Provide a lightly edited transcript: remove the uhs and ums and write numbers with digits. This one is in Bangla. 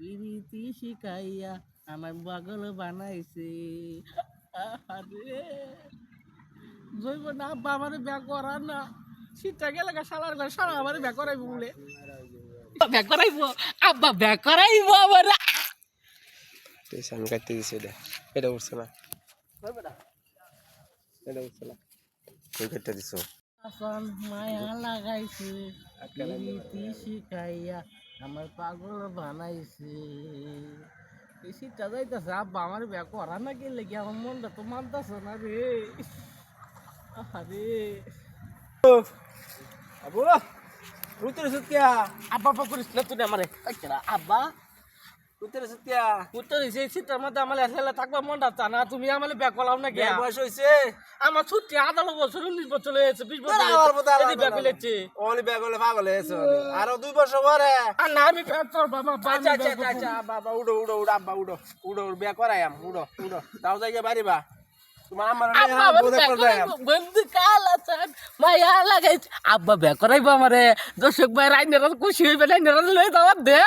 পিরিতি শিখাইয়া আমার পাগল বানাইছে। আরে জৈব না আব্বা আমার ব্যাগ করা না শীতটা গেলে সালার ঘরে সারা আমার ব্যাগ করাইব বলে ব্যাগ করাইব আব্বা ব্যাগ করাইব আমার আমি কাটতে দিছি এটা উঠছে না এটা উঠছে না তুই কেটে দিছো আসন মায়া লাগাইছে পিরিতি শিখাইয়া আমার পাগল বানাইছে। এই শীতটা যাইতেছে আব্বা আমার ব্যাগ করা না গেলে কি আমার মনটা তো মানতেছে না রে। আরে আবু উত্তর সত্যিয়া আব্বা আব্বা করিস না তুই আমারে আব্বা উত্তর সত্যিয়া উত্তর দিছে শীতের মধ্যে আমার এসে থাকবা মনটা তা না তুমি আমার ব্যাগ করাও না গে বয়স হইছে আমার ছুটি 18 বছর 19 বছর হয়েছে 20 বছর ব্যাগ ফেলেছে ওলি ব্যাগ হলে পাগল হয়েছে আরো 2 বছর পরে আর না আমি ব্যাগ করবো আমার আচ্ছা বাবা উড়ো উড়ো উড়ো আব্বা উড়ো উড়ো ব্যাগ করাইম উড়ো উড়ো তাও যাইয়া বাড়িবা তোমার আমার বন্ধু কাল আছে মায়া লাগাইছে আব্বা ব্যাগ করাইবো আমারে দর্শক ভাই রাইনেরা খুশি হইবে রাইনেরা লই দাও দে